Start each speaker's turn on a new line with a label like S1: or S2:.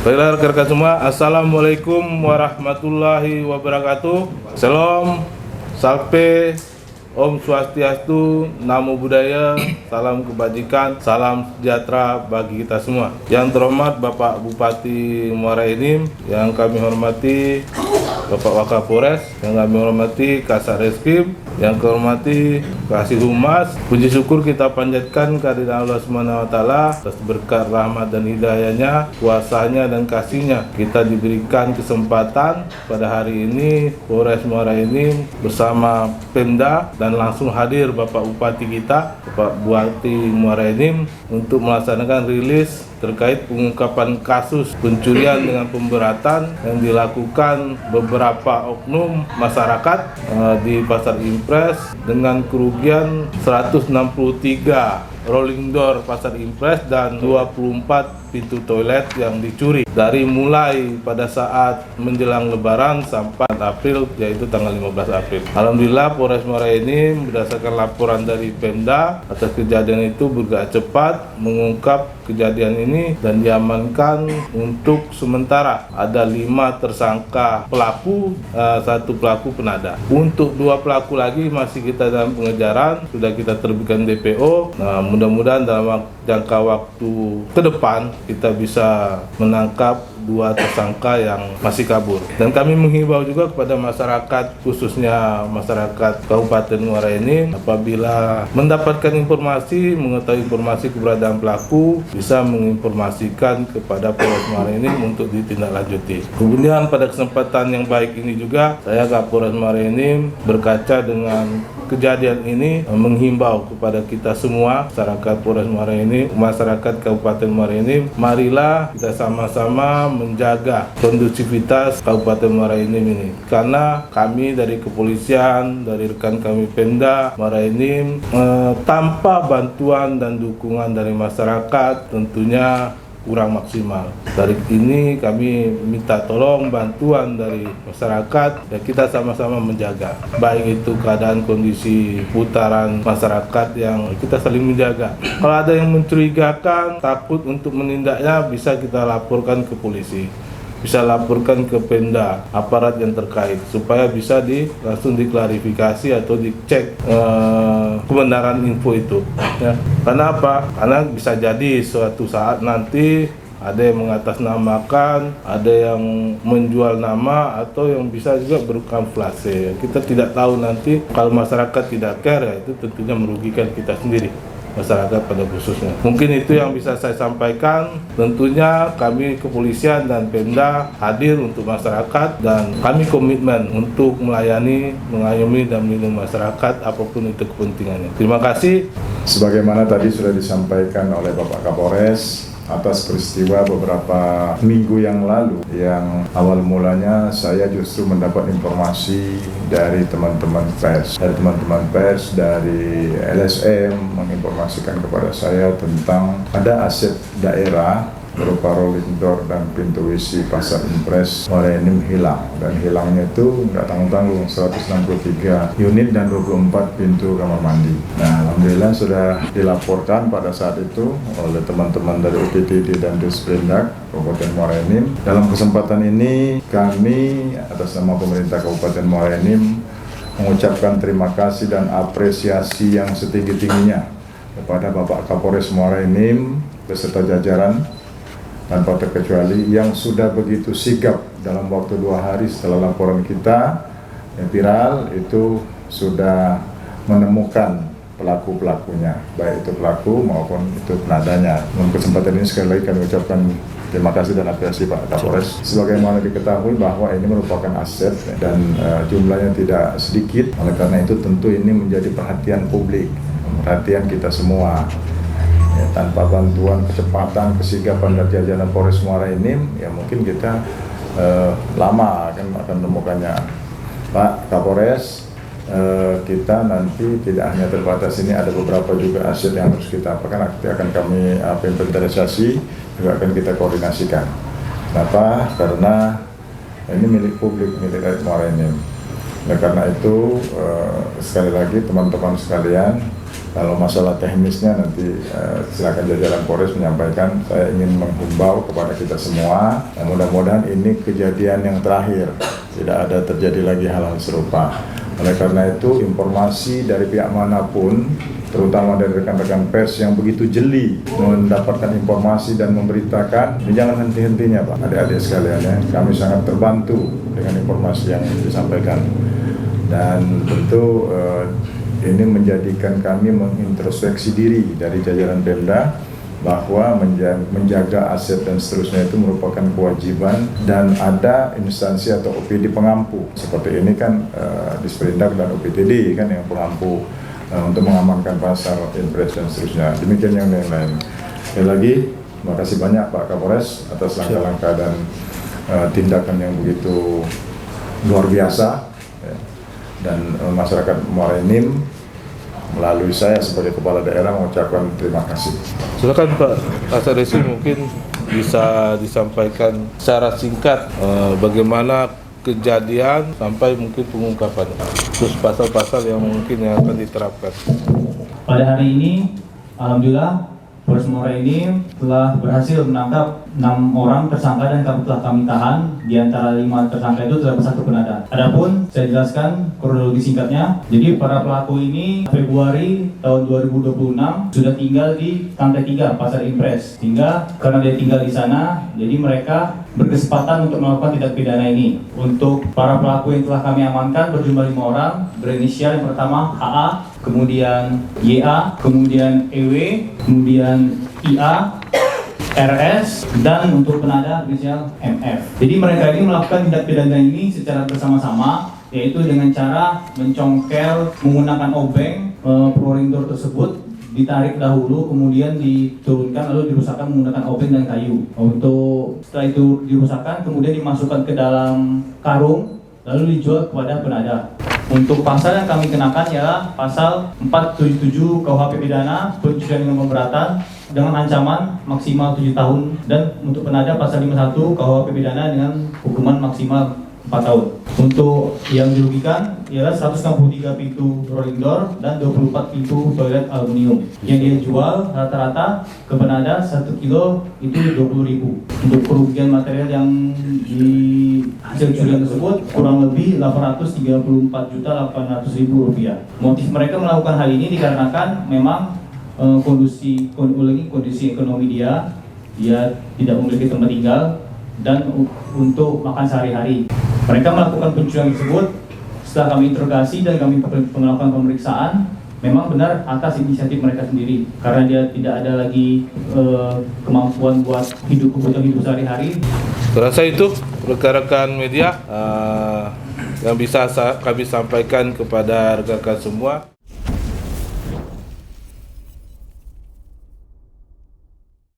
S1: Baiklah rekan-rekan semua, Assalamualaikum warahmatullahi wabarakatuh. Shalom, Salpe, Om Swastiastu, Namo Buddhaya, salam kebajikan, salam sejahtera bagi kita semua. Yang terhormat Bapak Bupati Muara Enim, yang kami hormati Bapak Wakapolres, yang kami hormati Kasat Reskrim, yang kami hormati Kasih Humas. Puji syukur kita panjatkan kehadirat Allah SWT atas berkat rahmat dan hidayahnya, kuasanya dan kasihnya. Kita diberikan kesempatan pada hari ini Polres Muara Enim bersama Pemda dan langsung hadir Bapak Bupati kita, Bapak Bupati Muara Enim, untuk melaksanakan rilis terkait pengungkapan kasus pencurian dengan pemberatan yang dilakukan beberapa oknum masyarakat di Pasar Impres dengan kerugian 163 rolling door Pasar Impres dan 24 pintu toilet yang dicuri dari mulai pada saat menjelang Lebaran sampai April, yaitu tanggal 15 April. Alhamdulillah Polres Muara ini berdasarkan laporan dari Pemda atas kejadian itu bergerak cepat mengungkap kejadian ini dan diamankan untuk sementara. Ada 5 tersangka pelaku, 1 pelaku penada. Untuk 2 pelaku lagi masih kita dalam pengejaran, sudah kita terbitkan DPO. Nah, mudah-mudahan dalam jangka waktu ke depan kita bisa menangkap 2 tersangka yang masih kabur. Dan kami menghimbau juga kepada masyarakat, khususnya masyarakat Kabupaten Muara Enim, apabila mendapatkan informasi, mengetahui informasi keberadaan pelaku, bisa menginformasikan kepada Polres Muara Enim untuk ditindaklanjuti. Kemudian pada kesempatan yang baik ini juga, saya Kapolres Muara Enim berkaca dengan kejadian ini menghimbau kepada kita semua, masyarakat Polres Muara Enim, masyarakat Kabupaten Muara Enim, marilah kita sama-sama menjaga kondusivitas Kabupaten Muara Enim ini. Karena kami dari kepolisian, dari rekan kami Pemda Muara Enim, tanpa bantuan dan dukungan dari masyarakat tentunya kurang maksimal. Dari ini kami minta tolong bantuan dari masyarakat dan kita sama-sama menjaga. Baik itu keadaan kondisi putaran masyarakat yang kita saling menjaga. Kalau ada yang mencurigakan, takut untuk menindaknya, bisa kita laporkan ke polisi. Bisa laporkan ke Pemda, aparat yang terkait, supaya bisa langsung diklarifikasi atau dicek kebenaran info itu. Ya. Karena apa? Karena bisa jadi suatu saat nanti ada yang mengatasnamakan, ada yang menjual nama, atau yang bisa juga berkamuflase. Kita tidak tahu nanti kalau masyarakat tidak care, ya, itu tentunya merugikan kita sendiri, masyarakat pada khususnya. Mungkin itu yang bisa saya sampaikan. Tentunya kami kepolisian dan Pemda hadir untuk masyarakat dan kami komitmen untuk melayani, mengayomi dan melindungi masyarakat apapun itu kepentingannya. Terima kasih.
S2: Sebagaimana tadi sudah disampaikan oleh Bapak Kapolres, atas peristiwa beberapa minggu yang lalu yang awal mulanya saya justru mendapat informasi dari teman-teman pers, dari LSM menginformasikan kepada saya tentang ada aset daerah berupa rolling door dan pintu WC Pasar Impres Muara Enim hilang, dan hilangnya itu nggak tanggung-tanggung, 163 unit dan 24 pintu kamar mandi. Nah, alhamdulillah sudah dilaporkan pada saat itu oleh teman-teman dari UPTD dan Disperindak Kabupaten Muara Enim. Dalam kesempatan ini kami atas nama pemerintah Kabupaten Muara Enim mengucapkan terima kasih dan apresiasi yang setinggi-tingginya kepada Bapak Kapolres Muara Enim beserta jajaran tanpa terkecuali yang sudah begitu sigap dalam waktu 2 hari setelah laporan kita yang viral itu sudah menemukan pelaku-pelakunya, baik itu pelaku maupun itu penadanya. Dalam kesempatan ini sekali lagi kami ucapkan terima kasih dan apresiasi Pak Kapolres. Sebagaimana diketahui bahwa ini merupakan aset dan jumlahnya tidak sedikit, oleh karena itu tentu ini menjadi perhatian publik, perhatian kita semua. Ya, tanpa bantuan, kecepatan, kesigapan dan jajaran Polres Muara Enim, ya mungkin kita lama akan menemukannya. Pak Kapolres, kita nanti tidak hanya terbatas ini, ada beberapa juga aset yang harus kita apakan, nanti akan kami inventarisasi, juga akan kita koordinasikan. Kenapa? Karena ini milik publik, milik rakyat Muara Enim. Nah, karena itu sekali lagi teman-teman sekalian, Kalau masalah teknisnya nanti silakan jajaran Polres menyampaikan. Saya ingin menghimbau kepada kita semua, mudah-mudahan ini kejadian yang terakhir, tidak ada terjadi lagi hal-hal serupa. Oleh karena itu, informasi dari pihak manapun, terutama dari rekan-rekan pers yang begitu jeli mendapatkan informasi dan memberitakan, jangan henti-hentinya Pak, adik-adik sekalian ya. Kami sangat terbantu dengan informasi yang disampaikan. Dan tentu ini menjadikan kami mengintrospeksi diri dari jajaran Pemda bahwa menjaga aset dan seterusnya itu merupakan kewajiban, dan ada instansi atau OPD pengampu seperti ini kan, Disperindak dan OPTD kan yang pengampu untuk mengamankan pasar, impres dan seterusnya. Demikian yang lain-lain. Sekali lagi, terima kasih banyak Pak Kapolres atas langkah-langkah dan tindakan yang begitu luar biasa. Dan masyarakat Muara Enim melalui saya sebagai kepala daerah mengucapkan terima kasih.
S1: Silakan Pak Kasaresi, mungkin bisa disampaikan secara singkat bagaimana kejadian sampai mungkin pengungkapannya, terus pasal-pasal yang mungkin yang akan diterapkan.
S3: Pada hari ini, alhamdulillah, Polres Muara Enim telah berhasil menangkap 6 orang tersangka dan telah kami tahan. Di antara 5 tersangka itu terdapat 1 penadah. Adapun saya jelaskan kronologi singkatnya. Jadi para pelaku ini Februari tahun 2026 sudah tinggal di lantai 3 Pasar Impres. Sehingga karena dia tinggal di sana, jadi mereka berkesempatan untuk melakukan tindak pidana ini. Untuk para pelaku yang telah kami amankan berjumlah 5 orang, berinisial yang pertama HA, kemudian YA, kemudian EW, kemudian IA, RS, dan untuk penadah inisial MF. Jadi mereka ini melakukan tindak pidana ini secara bersama-sama, yaitu dengan cara mencongkel menggunakan obeng rolling door tersebut, ditarik dahulu, kemudian diturunkan, lalu dirusakkan menggunakan obeng dan kayu. Setelah itu dirusakkan, kemudian dimasukkan ke dalam karung, lalu dijual kepada penadah. Untuk pasal yang kami kenakan ialah pasal 477 KUHP pidana pencucian dengan pemberatan dengan ancaman maksimal 7 tahun, dan untuk penadah pasal 51 KUHP pidana dengan hukuman maksimal 4 tahun. Untuk yang dirugikan ialah 163 pintu rolling door dan 24 pintu toilet aluminium yang dia jual rata-rata ke penadah 1 kilo itu 20.000. Untuk kerugian material yang di hasil curian tersebut kurang lebih 834.800.000 rupiah. Motif mereka melakukan hal ini dikarenakan memang kondisi ekonomi dia tidak memiliki tempat tinggal dan untuk makan sehari-hari. Mereka melakukan pencurian tersebut setelah kami interogasi dan kami melakukan pemeriksaan, memang benar atas inisiatif mereka sendiri, karena dia tidak ada lagi kemampuan buat kebutuhan hidup sehari-hari.
S1: Terasa itu rekan-rekan media yang bisa kami sampaikan kepada rekan-rekan semua.